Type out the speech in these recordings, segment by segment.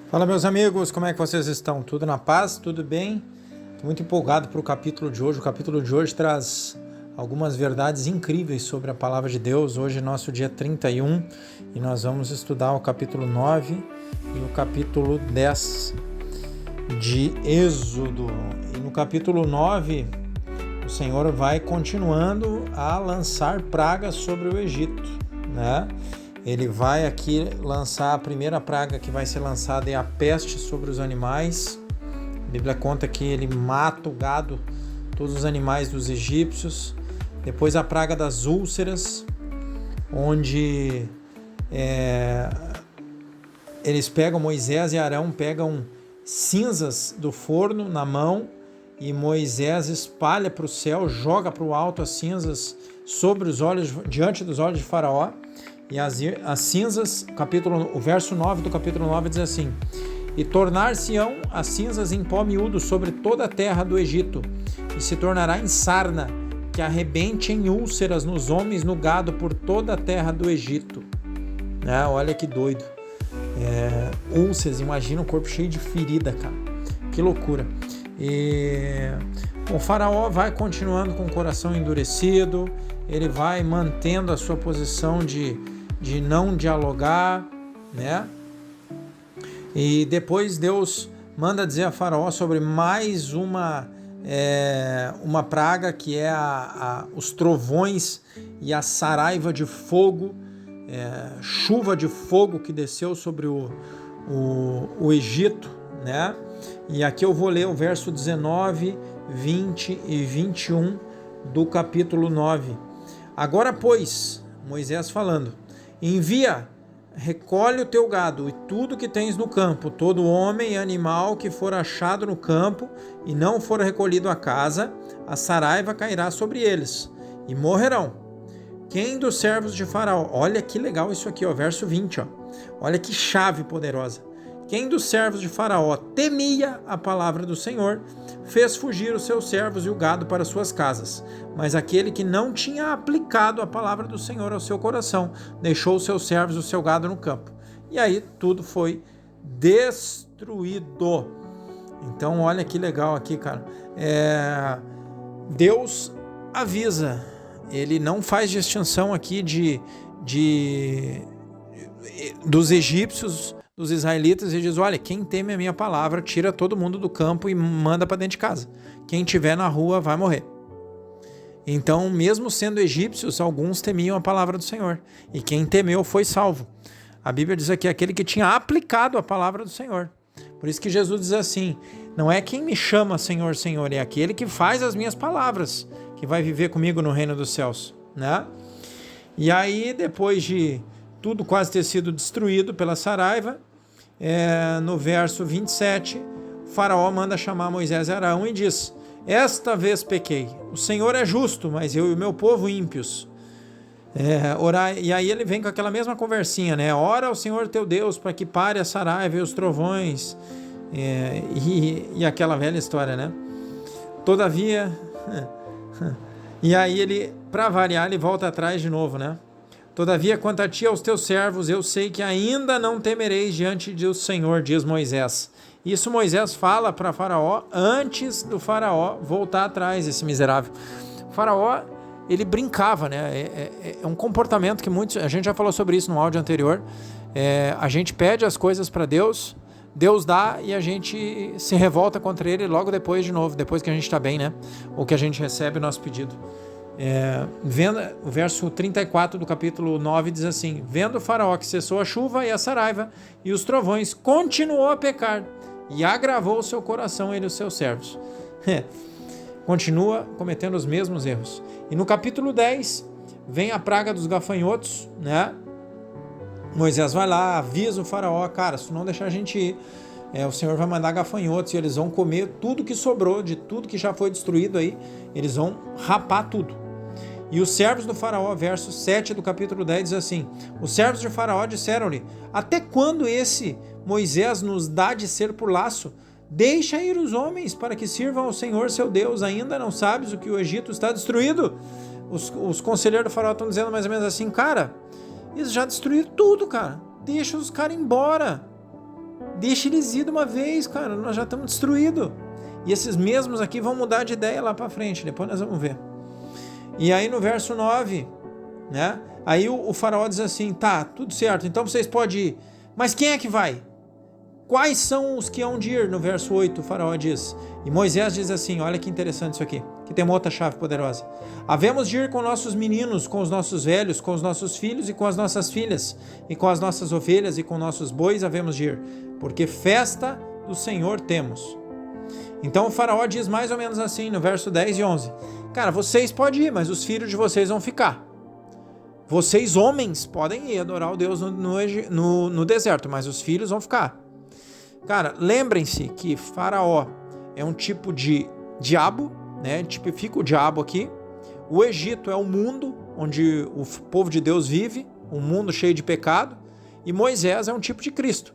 Fala, meus amigos, como é que vocês estão? Tudo na paz? Tudo bem? Estou muito empolgado para o capítulo de hoje. O capítulo de hoje traz algumas verdades incríveis sobre a palavra de Deus. Hoje é nosso dia 31 e nós vamos estudar o capítulo 9 e o capítulo 10 de Êxodo. E no capítulo 9, o Senhor vai continuando a lançar pragas sobre o Egito, né? Ele vai aqui lançar a primeira praga que vai ser lançada é a peste sobre os animais. A Bíblia conta que ele mata o gado, todos os animais dos egípcios. Depois a praga das úlceras, onde eles pegam, Moisés e Arão pegam cinzas do forno na mão e Moisés espalha para o céu, joga para o alto as cinzas sobre os olhos, diante dos olhos de Faraó. E as cinzas, o verso 9 do capítulo 9 diz assim: E tornar-se-ão as cinzas em pó miúdo sobre toda a terra do Egito, e se tornará em sarna, que arrebente em úlceras nos homens, no gado, por toda a terra do Egito. Olha que doido. Úlceras, imagina um corpo cheio de ferida, cara. Que loucura. O Faraó vai continuando com o coração endurecido, ele vai mantendo a sua posição de não dialogar, né? E depois Deus manda dizer a Faraó sobre mais uma praga, que é os trovões e a saraiva de fogo, chuva de fogo que desceu sobre o Egito, né? E aqui eu vou ler o verso 19, 20 e 21 do capítulo 9. Agora, pois, Moisés falando, envia, recolhe o teu gado e tudo que tens no campo, todo homem e animal que for achado no campo e não for recolhido à casa, a saraiva cairá sobre eles e morrerão. Quem dos servos de Faraó, olha que legal isso aqui, verso 20, olha que chave poderosa. Quem dos servos de Faraó temia a palavra do Senhor, fez fugir os seus servos e o gado para suas casas. Mas aquele que não tinha aplicado a palavra do Senhor ao seu coração, deixou os seus servos e o seu gado no campo. E aí tudo foi destruído. Então olha que legal aqui, cara. Deus avisa, ele não faz distinção aqui dos egípcios, dos israelitas, e diz, olha, quem teme a minha palavra, tira todo mundo do campo e manda para dentro de casa. Quem estiver na rua vai morrer. Então, mesmo sendo egípcios, alguns temiam a palavra do Senhor. E quem temeu foi salvo. A Bíblia diz aqui, aquele que tinha aplicado a palavra do Senhor. Por isso que Jesus diz assim, não é quem me chama Senhor, Senhor, é aquele que faz as minhas palavras, que vai viver comigo no reino dos céus, né? E aí, depois de tudo quase ter sido destruído pela saraiva, no verso 27, Faraó manda chamar Moisés e Arão e diz, esta vez pequei, o Senhor é justo, mas eu e o meu povo ímpios. Orar, e aí ele vem com aquela mesma conversinha, né? Ora ao Senhor teu Deus para que pare a saraiva e os trovões, e aquela velha história, né? Todavia, e aí ele, para variar, ele volta atrás de novo, né? Todavia, quanto a ti e aos teus servos, eu sei que ainda não temereis diante do Senhor, diz Moisés. Isso Moisés fala para Faraó antes do Faraó voltar atrás, esse miserável. O Faraó, ele brincava, né? É um comportamento que muitos... A gente já falou sobre isso no áudio anterior. A gente pede as coisas para Deus, Deus dá e a gente se revolta contra ele logo depois de novo, depois que a gente está bem, né? Ou que a gente recebe o nosso pedido. Vendo o verso 34 do capítulo 9 diz assim, vendo o Faraó que cessou a chuva e a saraiva e os trovões, continuou a pecar e agravou o seu coração ele e os seus servos. Continua cometendo os mesmos erros. E no capítulo 10 vem a praga dos gafanhotos, né? Moisés vai lá, avisa o Faraó, cara, se não deixar a gente ir, o Senhor vai mandar gafanhotos e eles vão comer tudo que sobrou, de tudo que já foi destruído aí, eles vão rapar tudo. E os servos do Faraó, verso 7 do capítulo 10, diz assim, os servos de Faraó disseram-lhe, até quando esse Moisés nos dá de ser por laço? Deixa ir os homens para que sirvam ao Senhor seu Deus, ainda não sabes o que o Egito está destruído? Os conselheiros do Faraó estão dizendo mais ou menos assim, cara, eles já destruíram tudo, cara, deixa os caras embora. Deixa eles ir de uma vez, cara, nós já estamos destruídos. E esses mesmos aqui vão mudar de ideia lá para frente, depois nós vamos ver. E aí no verso 9, né? Aí o faraó diz assim, tá, tudo certo, então vocês podem ir. Mas quem é que vai? Quais são os que hão de ir? No verso 8 o faraó diz. E Moisés diz assim, olha que interessante isso aqui, que tem uma outra chave poderosa. Havemos de ir com nossos meninos, com os nossos velhos, com os nossos filhos e com as nossas filhas, e com as nossas ovelhas e com nossos bois havemos de ir, porque festa do Senhor temos. Então o faraó diz mais ou menos assim no verso 10 e 11. Cara, vocês podem ir, mas os filhos de vocês vão ficar. Vocês homens podem ir adorar o Deus no deserto, mas os filhos vão ficar. Cara, lembrem-se que faraó é um tipo de diabo, né? Tipifica o diabo aqui. O Egito é o mundo onde o povo de Deus vive, um mundo cheio de pecado. E Moisés é um tipo de Cristo,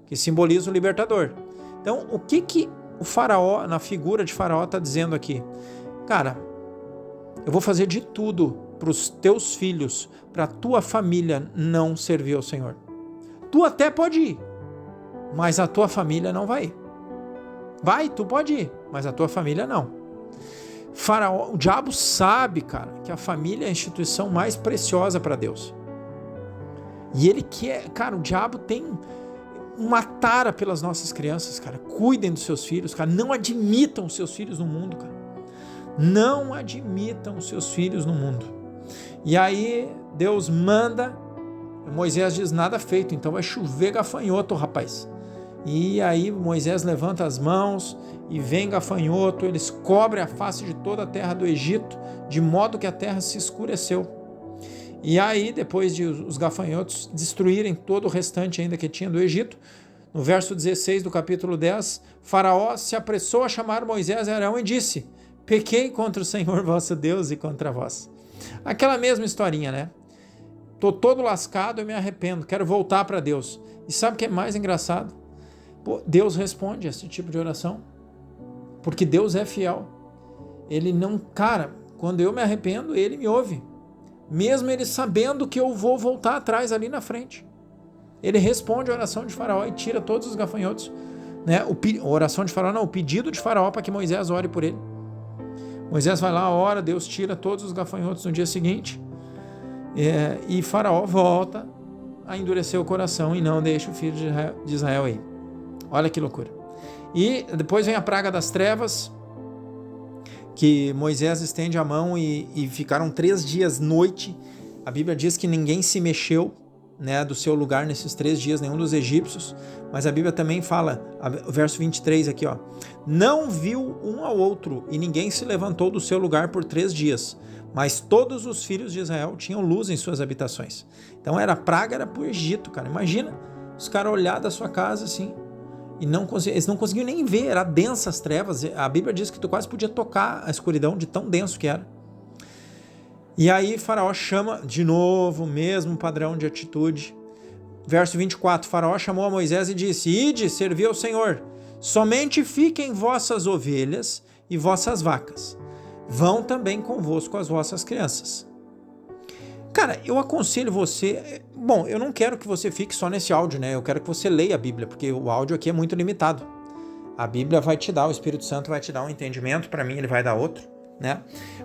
que simboliza o libertador. Então, o que o faraó, na figura de faraó, está dizendo aqui? Cara, eu vou fazer de tudo para os teus filhos, para a tua família não servir ao Senhor. Tu até pode ir, mas a tua família não vai ir. Vai, tu pode ir, mas a tua família não. Faraó, o diabo sabe, cara, que a família é a instituição mais preciosa para Deus. E ele quer, cara, o diabo tem uma tara pelas nossas crianças, cara. Cuidem dos seus filhos, cara. Não admitam os seus filhos no mundo, cara. Não admitam os seus filhos no mundo. E aí Deus manda, Moisés diz nada feito, então vai chover gafanhoto, rapaz. E aí Moisés levanta as mãos e vem gafanhoto, eles cobrem a face de toda a terra do Egito, de modo que a terra se escureceu. E aí, depois de os gafanhotos destruírem todo o restante ainda que tinha do Egito, no verso 16 do capítulo 10, Faraó se apressou a chamar Moisés e Arão e disse: pequei contra o Senhor vosso Deus e contra vós. Aquela mesma historinha, né? Tô todo lascado, eu me arrependo, quero voltar para Deus. E sabe o que é mais engraçado? Pô, Deus responde a esse tipo de oração, porque Deus é fiel. Ele não, cara, quando eu me arrependo, Ele me ouve, mesmo Ele sabendo que eu vou voltar atrás ali na frente. Ele responde a oração de Faraó e tira todos os gafanhotos, né? A oração de Faraó não, o pedido de Faraó para que Moisés ore por ele. Moisés vai lá, ora, Deus tira todos os gafanhotos no dia seguinte, e Faraó volta a endurecer o coração e não deixa o filho de Israel ir. Olha que loucura. E depois vem a praga das trevas, que Moisés estende a mão e ficaram 3 dias noite. A Bíblia diz que ninguém se mexeu, né, do seu lugar nesses 3 dias, nenhum dos egípcios, mas a Bíblia também fala, o verso 23 aqui, ó, não viu um ao outro e ninguém se levantou do seu lugar por 3 dias, mas todos os filhos de Israel tinham luz em suas habitações. Então praga era pro Egito, cara. Imagina os caras olhar da sua casa assim e eles não conseguiam nem ver, era densa as trevas. A Bíblia diz que tu quase podia tocar a escuridão de tão denso que era. E aí Faraó chama, de novo, o mesmo padrão de atitude. Verso 24, Faraó chamou a Moisés e disse: ide, servi ao Senhor, somente fiquem vossas ovelhas e vossas vacas. Vão também convosco as vossas crianças. Cara, eu aconselho você... Bom, eu não quero que você fique só nesse áudio, né? Eu quero que você leia a Bíblia, porque o áudio aqui é muito limitado. A Bíblia vai te dar, o Espírito Santo vai te dar um entendimento, para mim ele vai dar outro, né?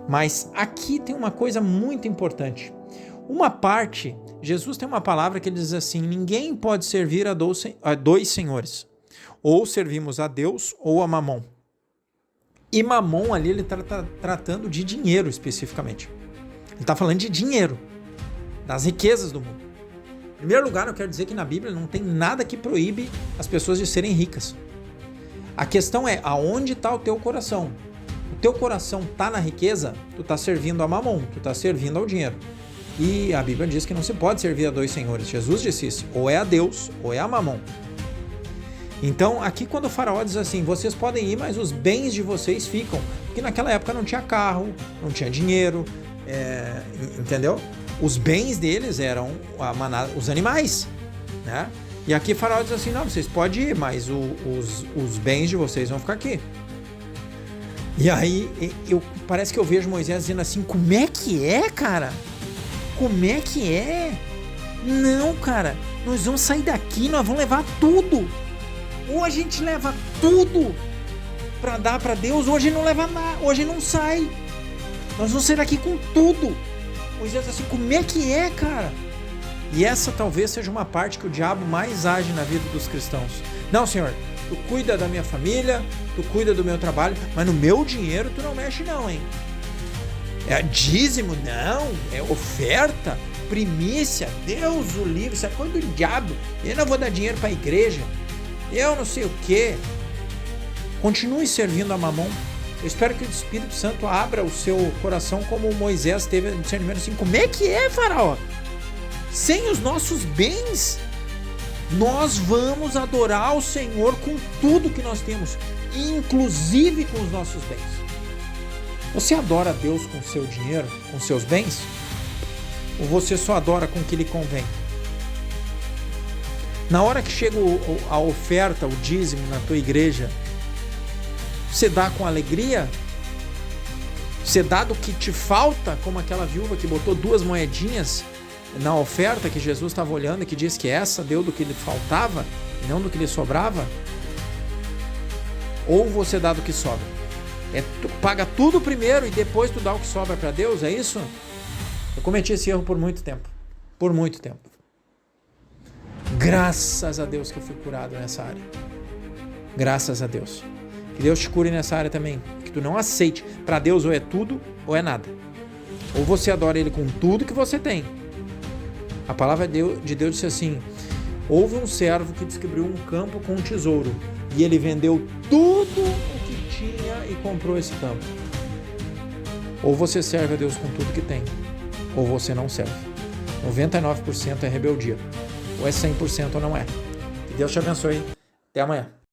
Mas aqui tem uma coisa muito importante. Uma parte, Jesus tem uma palavra que ele diz assim: ninguém pode servir a 2 senhores. Ou servimos a Deus ou a Mamon. E Mamon ali ele está tratando de dinheiro especificamente. Ele está falando de dinheiro, das riquezas do mundo. Em primeiro lugar, eu quero dizer que na Bíblia não tem nada que proíbe as pessoas de serem ricas. A questão é, aonde está o teu coração? O teu coração está na riqueza, tu está servindo a Mamon, tu está servindo ao dinheiro. E a Bíblia diz que não se pode servir a 2 senhores. Jesus disse isso, ou é a Deus ou é a Mamon. Então, aqui quando o Faraó diz assim, vocês podem ir, mas os bens de vocês ficam. Porque naquela época não tinha carro, não tinha dinheiro, entendeu? Os bens deles eram os animais, né? E aqui o Faraó diz assim, não, vocês podem ir, mas os bens de vocês vão ficar aqui. E aí, parece que eu vejo Moisés dizendo assim, como é que é, cara? Como é que é? Não, cara, nós vamos sair daqui, nós vamos levar tudo. Ou a gente leva tudo para dar para Deus, ou a gente não leva nada, ou a gente não sai. Nós vamos sair daqui com tudo. Moisés assim, como é que é, cara? E essa talvez seja uma parte que o diabo mais age na vida dos cristãos. Não, Senhor, tu cuida da minha família, tu cuida do meu trabalho, mas no meu dinheiro tu não mexe não, hein? É dízimo? Não. É oferta? Primícia? Deus o livre, isso é coisa do diabo. Eu não vou dar dinheiro para a igreja. Eu não sei o quê. Continue servindo a Mamon. Eu espero que o Espírito Santo abra o seu coração como Moisés teve no discernimento assim. Como é que é, faraó? Sem os nossos bens, nós vamos adorar o Senhor com tudo que nós temos, inclusive com os nossos bens. Você adora a Deus com seu dinheiro, com seus bens? Ou você só adora com o que lhe convém? Na hora que chega a oferta, o dízimo na tua igreja, você dá com alegria? Você dá do que te falta, como aquela viúva que botou 2 moedinhas na oferta que Jesus estava olhando e que diz que essa deu do que lhe faltava e não do que lhe sobrava? Ou você dá do que sobra? Tu paga tudo primeiro e depois tu dá o que sobra para Deus, é isso? Eu cometi esse erro por muito tempo. Por muito tempo. Graças a Deus que eu fui curado nessa área. Graças a Deus. Que Deus te cure nessa área também. Que tu não aceite. Para Deus ou é tudo ou é nada. Ou você adora Ele com tudo que você tem. A palavra de Deus disse assim: houve um servo que descobriu um campo com um tesouro e ele vendeu tudo o que tinha e comprou esse campo. Ou você serve a Deus com tudo que tem, ou você não serve. 99% é rebeldia. Ou é 100% ou não é. Que Deus te abençoe. Até amanhã.